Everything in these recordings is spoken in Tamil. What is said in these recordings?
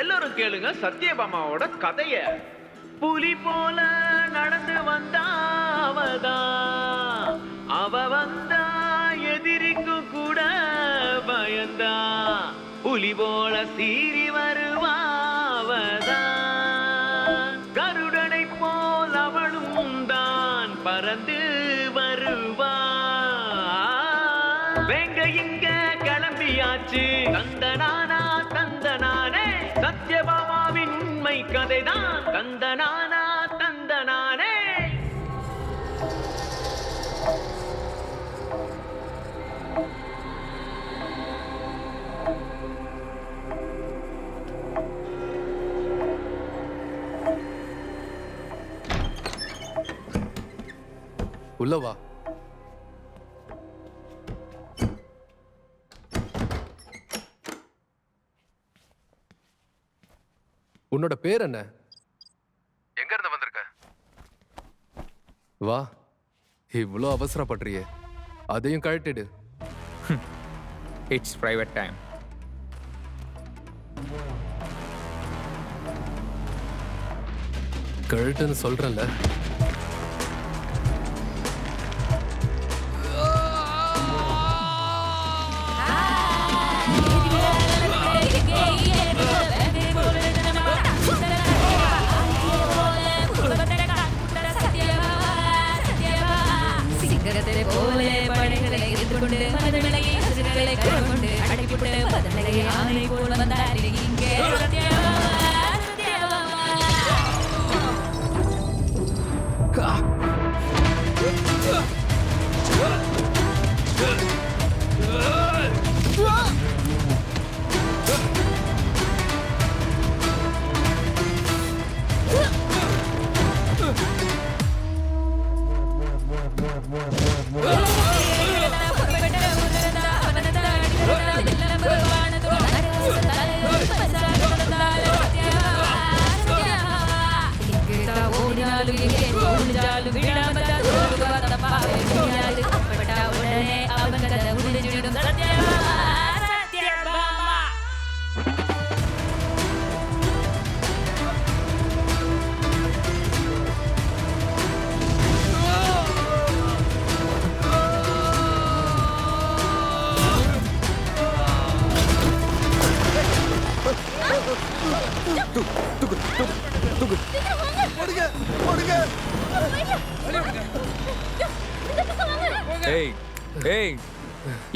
எல்லாரும் கேளுங்க சத்யபாமாவோட கதைய. புலி போல நடந்து வந்தாவதான், அவ வந்தா எதிரிக்கு கூட பயந்தா, புலி போல சீறி வருவாவதான், கருடனை போல் அவளும் தான் பறந்து வருவா. வேங்க இங்க கிளம்பியாச்சு, தந்தனானா தந்தனானே, சத்யபாமாவின் உண்மை கதைதான், தந்தனானா தந்தனானே. உள்ளவா. உன்னோட பேர் என்ன? எங்க இருந்து வந்திருக்க? வா, இவ்வளோ அவசரப்படுறியே, அதையும் கழட்டிடு. It's private time. கழட்டுன்னு சொல்றேன்ல.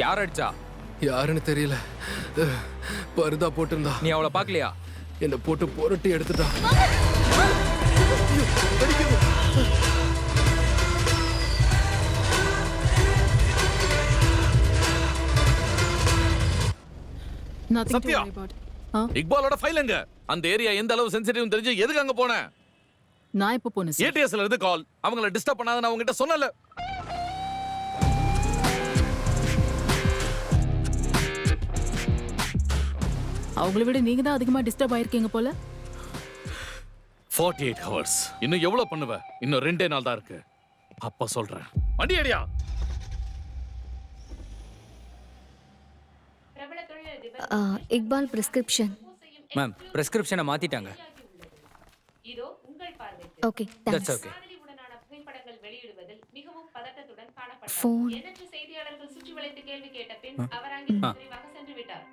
யார் அடிச்சா? யாருன்னு தெரியல. பருதா போட்டிருந்தா. நீ அவளை பார்க்கலையா? என்ன போட்டு புரட்டி எடுத்துட்டா. சத்யா, இக்பாலோட ஃபைல் எங்க? அந்த ஏரியா எந்த அளவு சென்சிட்டிவ் தெரிஞ்சு எதுக்கு அங்க போன? நான் இப்ப போனேன். ஏடிஎஸ்ல இருந்து கால். அவங்கள டிஸ்டர்ப் பண்ணாத நான் உங்ககிட்ட சொன்னல. அவங்கள விட நீங்க தான் அதிகமா டிஸ்டர்ப் ஆயிருக்கீங்க போல. 48 hours. இன்னும் எவ்வளவு பண்ணுவ? இன்னும் 2 நாள் தான் இருக்கு. அப்ப சொல்றேன். வண்டி ஏடியா. இக்பால் பிரிஸ்கிரிப்ஷன். மேம், பிரிஸ்கிரிப்ஷனை மாத்திட்டாங்க. இதோ உங்கள் பார்வைக்கு. Okay, that's thanks. ஓகே. காதலியுடனான புகைப்படங்கள் வெளியிடுவதில் மிகவும் பதட்டத்துடன் காணப்பட்டார். ஃபோன். எண்ணற்ற செய்தியாளர்கள் சுற்றி வளைத்து கேள்வி கேட்ட பின் அவர் அங்கிருந்து விரைவாக சென்று விட்டார்.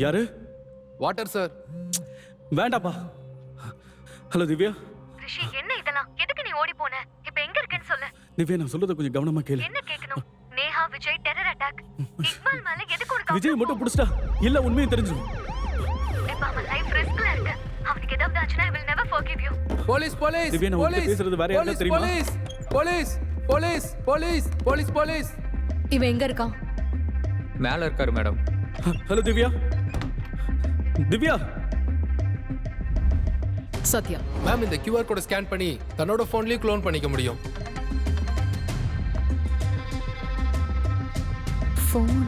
யாரு? Water sir. வேண்டாப்பா. ஹலோ திவ்யா. ரிஷி, என்ன இதெல்லாம்? எதுக்கு நீ ஓடி போன? இப்போ எங்க இருக்கேன்னு சொல்லு. திவ்யா, நான் சொல்றத கொஞ்சம் கவனமா கேளு. என்ன கேட்கணும்? Neha Vijay terror attack. இக்பால் மேல எதுக்கு ஒரு விஜய் மட்டும் புடிச்சிட்டா இல்ல உண்மையும் தெரிஞ்சிடும். இப்போ அவன் லைஃப் ரிஸ்க்ல இருக்கு. அவனுக்கு ஏதாவது ஆச்சுனா I will never forgive you. Police police. Divya, நான் உன்கிட்ட பேசுறது வேற யாரோ தெரியுமா? Police police police police police police. இவன் எங்க இருக்கான்? மேல இருக்காரு madam. Hello Divya. Divya. Sathya. Ma'am இந்த QR கோடை ஸ்கேன் பண்ணி தன்னோட ஃபோன்லயும் க்ளோன் பண்ணிக்க முடியும். ஃபோன்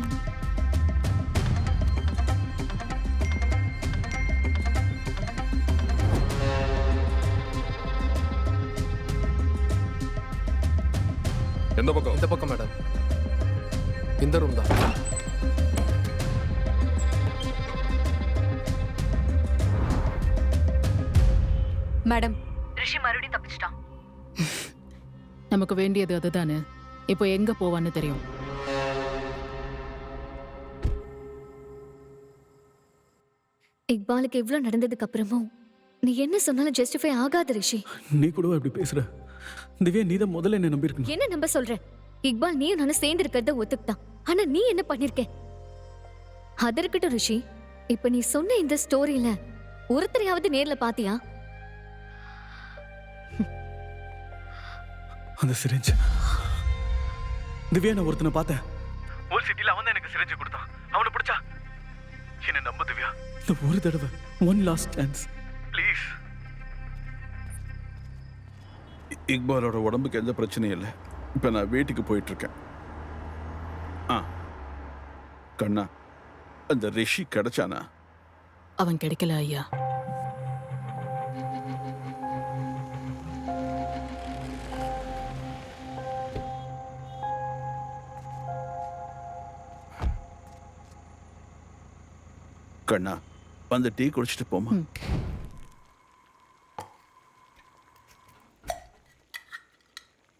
எந்த பக்கம்? இந்த பக்கம் மேடம். இந்த ரூம் தான். மேடம், ரிஷி மறுபடியும் தப்பிச்சிட்டான். நமக்கு வேண்டியது அதுதானே. இப்போ எங்க போவான்னு தெரியும். இக்பாலுக்கு இவ்ளோ நடந்ததுக்கு அப்புறமும் நீ என்ன சொன்னாலும் ஜஸ்டிஃபை ஆகாது ரிஷி. நீ கூட இப்படி பேசுற. திவ்யா நீ தான் முதல்ல என்ன நம்பியிருக்கணும். என்ன நம்ப சொல்ற? இக்பால் நீயும் நானும் சேர்ந்து இருக்கிறத ஒத்துக்கிட்டான். ஆனா நீ என்ன பண்ணிருக்க? அது இருக்கட்டும் ரிஷி, இப்ப நீ சொன்ன இந்த ஸ்டோரியில ஒருத்தரையாவது நேர்ல பாத்தியா? அந்த சிரிஞ்ச் திவ்யா நான் ஒருத்தனை பார்த்தேன். ஓல் சிட்டில அவன் தான் எனக்கு சிரிஞ்சு கொடுத்தான். அவனை பிடிச்சா என்ன நம்ப திவ்யா, இந்த ஒரு தடவை, ஒன் லாஸ்ட் சான்ஸ் ப்ளீஸ். இக்பாலோட உடம்புக்கு எந்த பிரச்சனையும் இல்லை. இப்போ நான் வீட்டுக்கு போயிட்டு இருக்கேன். கண்ணா, அந்த ரிஷி கிடைச்சானா? அவன் கிடைக்கல ஐயா. கண்ணா, வந்து டீ குடிச்சிட்டு போமா.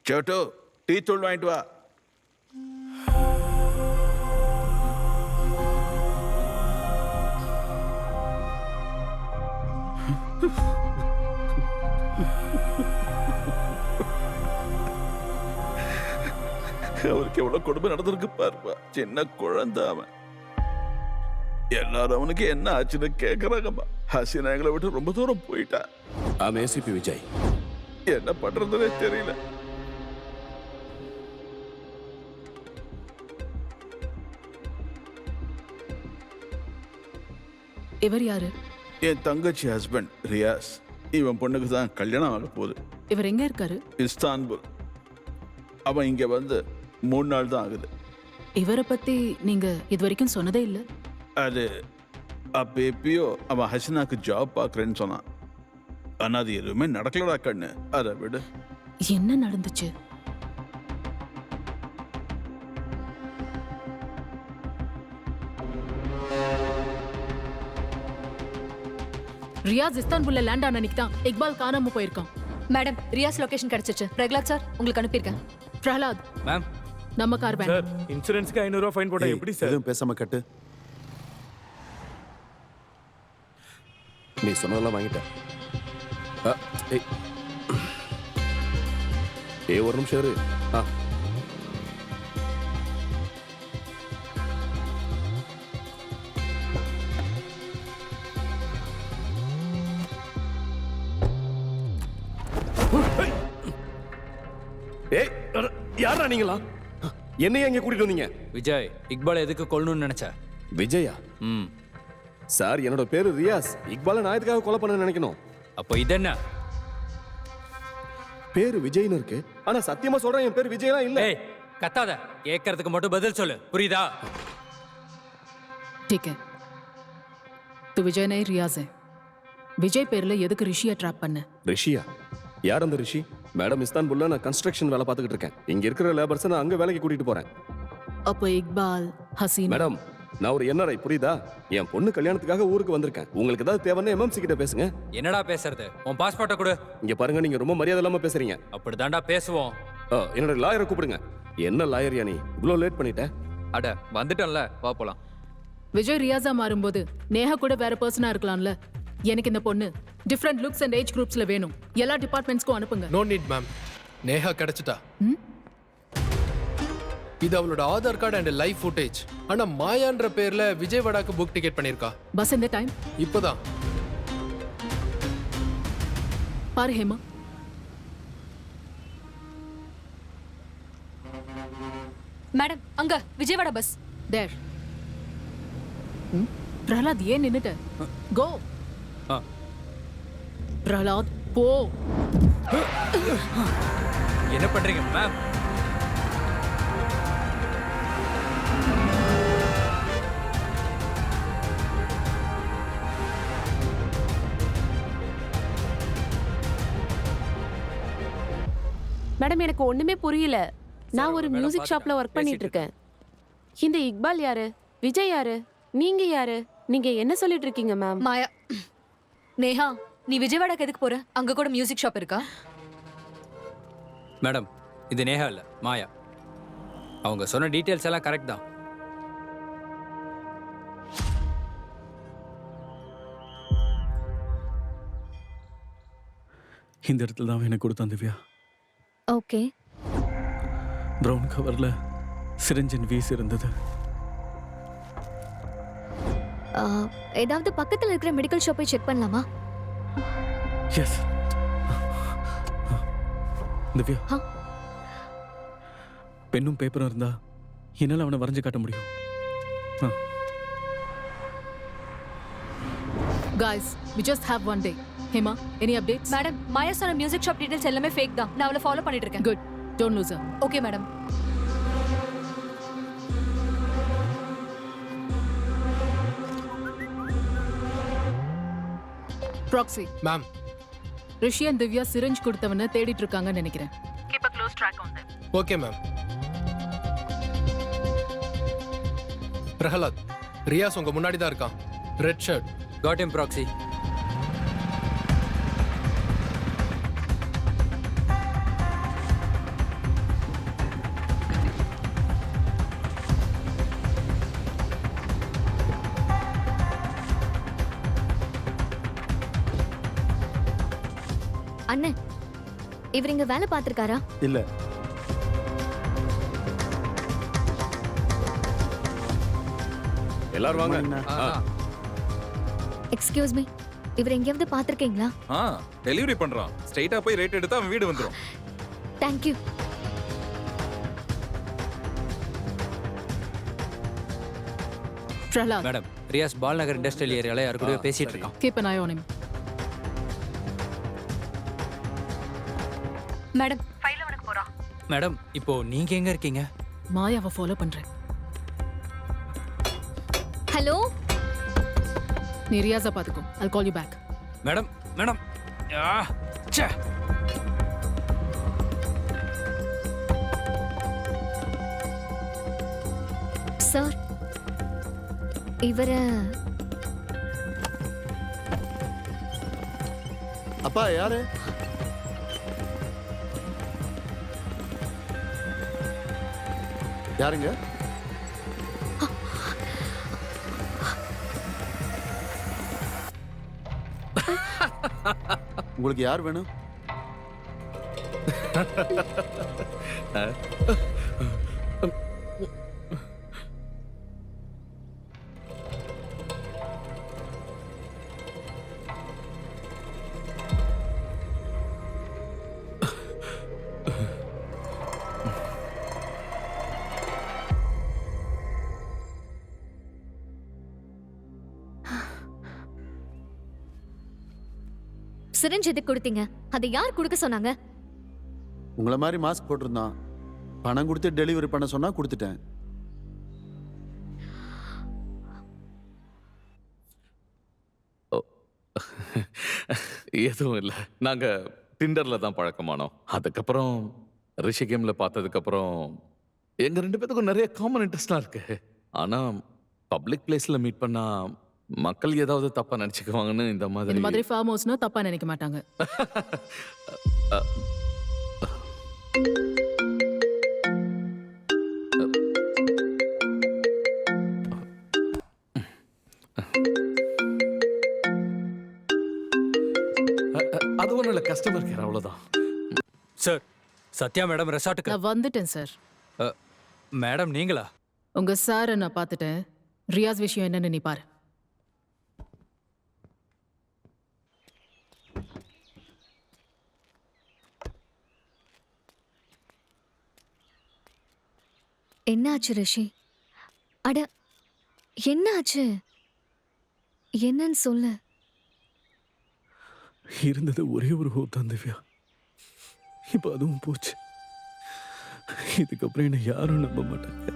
சேட்டு, டீ தூள் வாங்கிட்டு வா. அவருக்கு எவ்வளவு கொடுமை நடந்திருக்கு பாருப்பா. சின்ன குழந்தை அவன். எல்லாரும் அவனுக்கு என்ன ஆச்சுன்னு கேட்கறாங்கம்மா. ஹசீனா எங்களை விட்டு ரொம்ப தூரம் போயிட்டா. ஏசிபி விஜய், என்ன பண்றதுன்னே தெரியல. இவர் யாரு? என் தங்கச்சி ஹஸ்பண்ட் ரியாஸ். இவன் பொண்ணுக்கு தான் கல்யாணம் ஆக போகுது. இவர் எங்க இருக்காரு? இஸ்தான்புல். அவன் இங்க வந்து 3 நாள் தான் ஆகுது. இவரை பத்தி நீங்க இது வரைக்கும் சொன்னதே இல்ல. அது அப்ப எப்பயோ அவன் ஹசீனாக்கு ஜாப் பார்க்கறேன்னு சொன்னான். ஆனா அது எதுவுமே நடக்கலடா கண்ணு. அதை விடு. என்ன நடந்துச்சு? ரியாஸ் இஸ்தான்புல்ல லேண்ட் ஆன அன்னைக்கு தான் இக்பால் காணாம போயிருக்கான். மேடம், ரியாஸ் லொகேஷன் கிடைச்சிச்சு. பிரகலாத் சார் உங்களுக்கு அனுப்பியிருக்கேன். பிரஹலாத் மேம், நம்ம கார் வேன். சார், இன்சூரன்ஸ்க்கு 500 ரூபாய் ஃபைன் போட்டா எப்படி சார்? எதுவும் பேசாம கட்டு. நீ சொன்னதெல்லாம் வாங்கிட்டேன். ஒரு நிமிஷம் இரு. யாரா நீங்களா? என்னைய இங்க கூட்டிட்டு வந்தீங்க? விஜய், இக்பால் எதுக்கு கொல்லணும்னு நினைச்ச? விஜயா? ம். சார், என்னோட பேரு ரியாஸ். இக்பால நான் எதுக்காக கொலை பண்ண நினைக்கணும்? அப்போ இது என்ன? பேரு விஜய்னு இருக்கு, ஆனா சத்தியமா சொல்றேன் என் பேர் விஜய்லாம் இல்ல. ஏய், கத்தாத. கேட்கறதுக்கு மட்டும் பதில் சொல்லு, புரியுதா? ठीक है, तू विजय नहीं रियाज है. விஜய் பேர்ல எதுக்கு ரிஷியை ட்ராப் பண்ண? ரிஷியா? யார் அந்த ரிஷி? மேடம், இஸ்தான்புல்ல நான் கன்ஸ்ட்ரக்ஷன் வேலை பார்த்துக்கிட்டு இருக்கேன். இங்க இருக்கிற லேபர்ஸ் நான் அங்க வேலைக்கு கூட்டிட்டு போறேன். அப்போ இக்பால், ஹசீனா. மேடம், நான் ஒரு NRI, புரியுதா? என் பொண்ணு கல்யாணத்துக்காக ஊருக்கு வந்திருக்கேன். உங்களுக்கு ஏதாவது தேவைன்னா MMC கிட்ட பேசுங்க. என்னடா பேசுறது? உன் பாஸ்போர்ட்டை கொடு. இங்க பாருங்க, நீங்க ரொம்ப மரியாதை இல்லாம பேசுறீங்க. அப்படிதான்டா பேசுவோம். என்னோட லாயரை கூப்பிடுங்க. என்ன லாயர் நீ இவ்வளோ லேட் பண்ணிட்ட? அட, வந்துட்டோம்ல, வா போலாம். விஜய் ரியாஸா மாறும்போது நேஹா கூட வேற பர்சனா இருக்கலாம்ல. எனக்கு இந்த பொண்ணு டிஃபரண்ட் லுக்ஸ் அண்ட் ஏஜ் குரூப்ஸ்ல வேணும். எல்லா டிபார்ட்மெண்ட்ஸ்க்கும் அனுப்புங்க. No need ma'am. நேஹா கிடைச்சிட்டா. இது அவளோட Aadhaar card and live footage. ஆனா மாயான்ற பேர்ல விஜயவாடாக்கு புக் டிக்கெட் பண்ணிருக்கா. பஸ் இந்த டைம் இப்போதான். பாரு ஹேமா, மேடம், அங்க விஜயவாடா பஸ். தேர். பிரஹலாத், ஏன் நின்னுட்ட? கோ. பிரலாத் போ. என்ன பண்றீங்க மேம்? மேடம் எனக்கு ஒண்ணுமே புரியல. நான் ஒரு மேடம், மியூசிக் ஷாப்ல பாத்துட்டேன். ஒர்க் பண்ணிட்டு பேசிட்டு இருக்கேன். இந்த இக்பால் யாரு? விஜய் யாரு? நீங்க யாரு? நீங்க என்ன சொல்லிட்டு இருக்கீங்க மேம்? மாயா, நேஹா, நீ விஜயவாடாக்கு எதுக்கு போற? அங்க கூட மியூசிக் ஷாப் இருக்கா? மேடம், இது நேஹா இல்ல, மாயா. அவங்க சொன்ன டீடைல்ஸ் எல்லாம் கரெக்ட் தான். இந்த இடத்துல தான் எனக்கு கொடுத்தான் திவ்யா. ஓகே. ப்ரௌன் கவர்ல சிரஞ்சன் வீஸ் இருந்தது. ஏதாவது பக்கத்துல இருக்கிற மெடிக்கல் ஷாப்பை செக் பண்ணலாமா? எஸ் திவ்யா, ஆ. பெண்ணும் பேப்பரும் இருந்தா என்னால அவனை வரைஞ்சு காட்ட முடியும். Guys, we just have one day. Hema, any updates? Madam, Maya சொன்ன மியூசிக் ஷாப் டீடைல்ஸ் எல்லாமே ஃபேக் தான். நான் அவளை ஃபாலோ பண்ணிட்டு இருக்கேன். Good. Don't lose her. Okay madam. Proxy. Ma'am, Rishi and Divya syringe கொடுத்தவன தேடிட்டு இருக்காங்கன்னு நினைக்கிறேன். Keep a close track on them. Okay ma'am. Prahlad, Riyaz உங்க முன்னாடி தான் இருக்கான். Red shirt. Got him proxy. அண்ணே, இவர் இங்க வேலை பார்த்திருக்காரா? இல்ல. எல்லாரும் வாங்க. எக்ஸ்கியூஸ் மீ, இவர் எங்கேயாவது பார்த்திருக்கீங்களா? டெலிவரி பண்றான். ஸ்ட்ரைட்டா போய் ரேட் எடுத்தா அவன் வீடு வந்துரும். Thank you. Prahlad, madam, Riyaz Balanagar industrial ஏரியால யாரு கூட பேசிட்டு இருக்கான். keep an eye on him. Madam, madam, இப்போ நீங்க எங்க இருக்கீங்க? மாயாவை ஃபாலோ பண்றேன். ஹலோ. நீ ரியாஸா பாத்துக்கோ. I'll call you back. Madam, madam. ச்சே. சார், இவர அப்பா யாரு? யாருங்க? உங்களுக்கு யார் வேணும்? சிரிஞ்ச் எதுக்கு கொடுத்தீங்க? அதை யார் கொடுக்க சொன்னாங்க? உங்களை மாதிரி மாஸ்க் போட்டிருந்தான். பணம் கொடுத்து டெலிவரி பண்ண சொன்னா கொடுத்துட்டேன். எதுவும் இல்லை. நாங்க டிண்டர்ல தான் பழக்கமானோம். அதுக்கப்புறம் ரிஷி கேம்ல பார்த்ததுக்கு அப்புறம் எங்க 2 பேத்துக்கும் நிறைய காமன் இன்ட்ரெஸ்ட்லாம் இருக்கு. ஆனா பப்ளிக் பிளேஸ்ல மீட் பண்ணா மக்கள் ஏதாவது தப்பா நினைச்சுக்குவாங்கன்னு இந்த இந்த மாதிரி மாதிரி ஃபார்ம் ஹவுஸ்னா தப்பா நினைக்க மாட்டாங்க. அது ஒன்றும் இல்லை, கஸ்டமர் கேர் அவ்வளோதான். சார், சத்யா மேடம் ரெசார்ட்டுக்கு. நான் வந்துட்டேன் சார். மேடம் நீங்களா? உங்க சாரை நான் பார்த்துட்டேன். ரியாஸ் விஷயம் என்னன்னு நீ பாரு. என்னாச்சு ரிஷி? அட, என்னாச்சு? என்னன்னு சொல்லு. இருந்தது ஒரே ஒரு ஹோப் தான் திவ்யா. இப்போ அதுவும் போச்சு. இதுக்கப்புறம் என்ன யாரும் நம்ப மாட்டாங்க.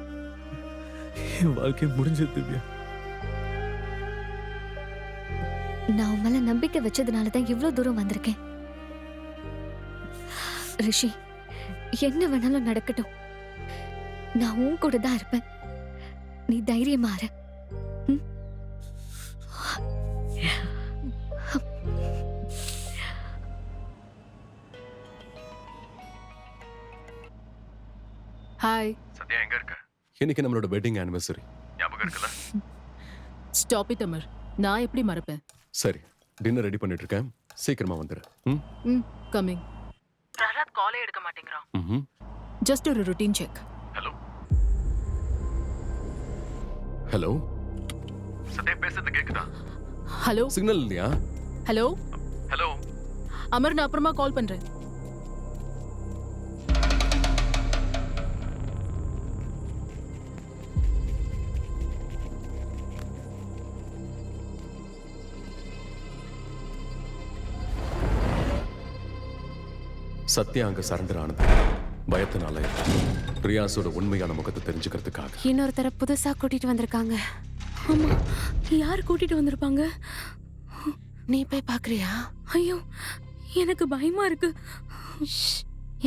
என் வாழ்க்கை முடிஞ்சது திவ்யா. நான் உன் மேல நம்பிக்கை வச்சதுனால தான் இவ்வளவு தூரம் வந்திருக்கேன். ரிஷி, என்ன வேணாலும் நடக்கட்டும், நான் உன் கூட தான் இருப்பேன். நீ தைரியமா இரு. ம்? ஹாய். சத்யா எங்க இருக்க? இன்னைக்கு நம்மளோட வெட்டிங் ஆனிவர்சரி. ஞாபகம் இருக்குல்ல? Stop it Amar. நான் எப்படி மறப்பேன்? சரி, டின்னர் ரெடி பண்ணிட்டு இருக்கேன். சீக்கிரமா வந்துரு. ம் ம், கமிங். பிரஹ்லாத் காலே எடுக்க மாட்டேங்கிறான். ம்ஹும். ஜஸ்ட் ஒரு routine check. Hello hello, Sathya பேசுறது கேக்குதா? ஹலோ சிக்னல் இல்லையா? ஹலோ ஹலோ அமர், நான் அப்புறமா கால் பண்றேன். சத்யா அங்க சரண்டர் ஆனது பயத்தினால, ரியாஸோட உண்மையான முகத்தை தெரிஞ்சுக்கிறதுக்காக. இன்னொருத்தர புதுசா கூட்டிட்டு வந்திருக்காங்க. ஆமா, யார் கூட்டிட்டு வந்திருப்பாங்க? நீ போய் பாக்குறியா? ஐயோ, எனக்கு பயமா இருக்கு.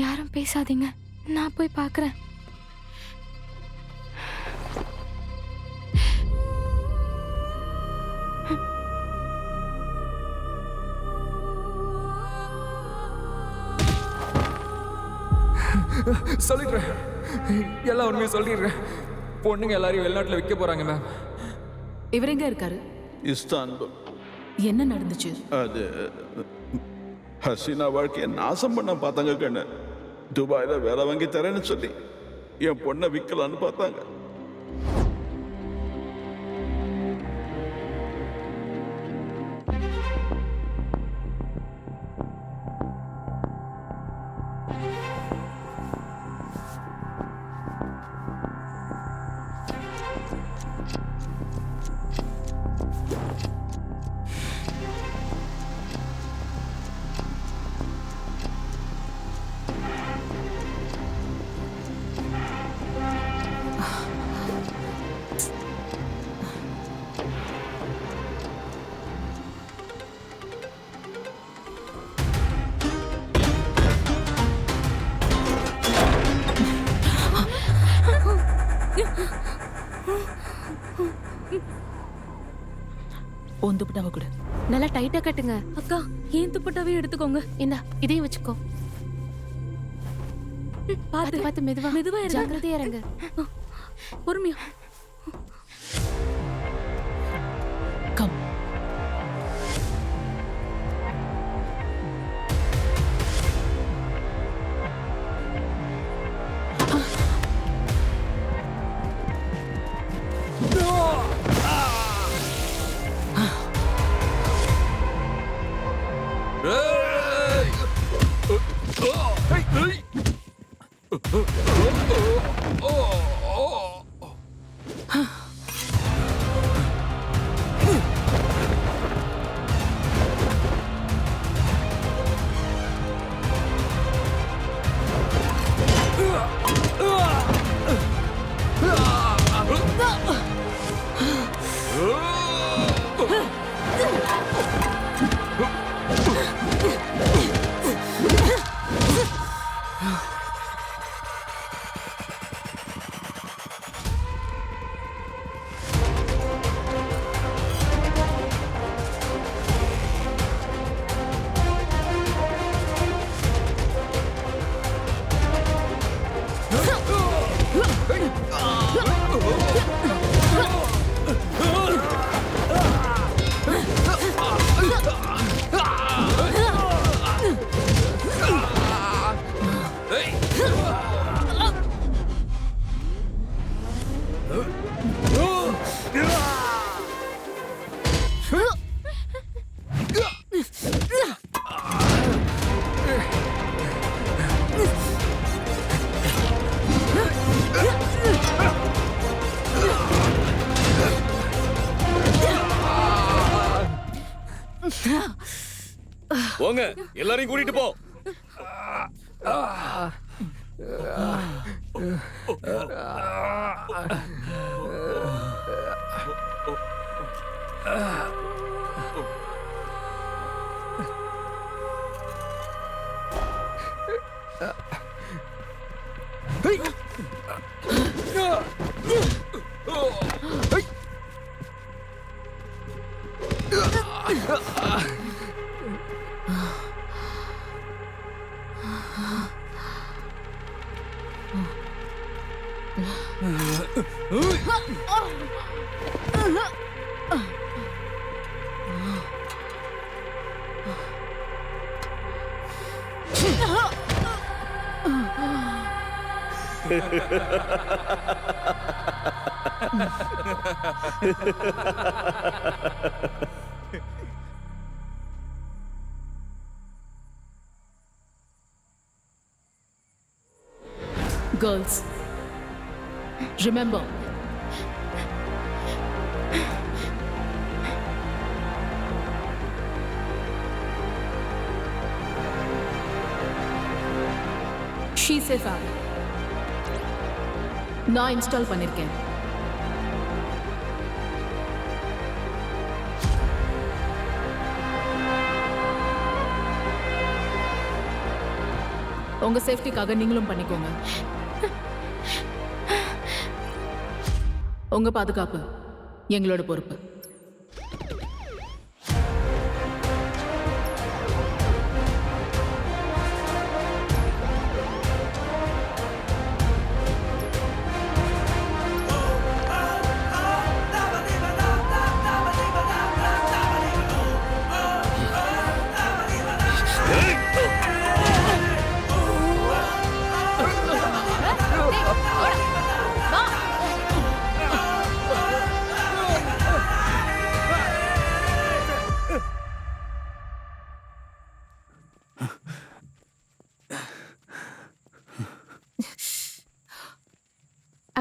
யாரும் பேசாதீங்க, நான் போய் பார்க்கறேன். சொல்லிடுறேன், எல்லா உண்மையும் சொல்லிடுறேன். பொண்ணுங்க எல்லாரையும் வெளிநாட்டில் விற்க போறாங்க மேம். இவர் எங்க இருக்காரு? இஸ்தான்புல். என்ன நடந்துச்சு? அது ஹசீனா வாழ்க்கையை நாசம் பண்ண பார்த்தாங்க கண்ணு. துபாயில வேலை வாங்கி தரேன்னு சொல்லி என் பொண்ணை விற்கலான்னு பார்த்தாங்க. உன் துப்பட்டாவை கொடு. நல்லா டைட்டா கட்டுங்க. அக்கா, ஏன் துப்பட்டாவே எடுத்துக்கோங்க. இந்தா, இதையும் வச்சுக்கோ. பாத்து பார்த்து மெதுவா மெதுவா இறங்க. ஜாக்கிரதையா இறங்க. பொறுமையா. கம். போங்க எல்லாரையும் கூட்டிட்டு போ. Girls, remember, she safe app நான் இன்ஸ்டால் பண்ணிருக்கேன். உங்க சேஃப்டிக்காக நீங்களும் பண்ணிக்கோங்க. உங்க பாதுகாப்பு எங்களோட பொறுப்பு.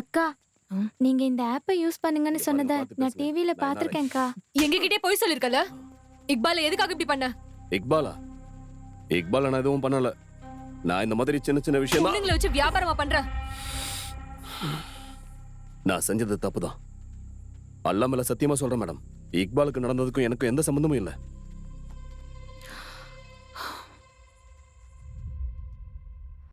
அக்கா நீங்க இந்த ஆப்பை யூஸ் பண்ணுங்கன்னு சொன்னதை நான் டிவில பாத்திருக்கேன்க்கா. எங்ககிட்டே போய் சொல்லிருக்கல. இக்பால எதுக்காக இப்படி பண்ண? இக்பாலா? இக்பால நான் எதுவும் பண்ணல. நான் இந்த மாதிரி சின்ன சின்ன விஷயம் தான். பொண்ணுங்களை வச்சு வியாபாரமா பண்ற? நான் செஞ்சது தப்புதான். அல்லா மேல சத்தியமா சொல்றேன் மேடம். இக்பாலுக்கு நடந்ததுக்கும் எனக்கு எந்த சம்பந்தமும் இல்லை.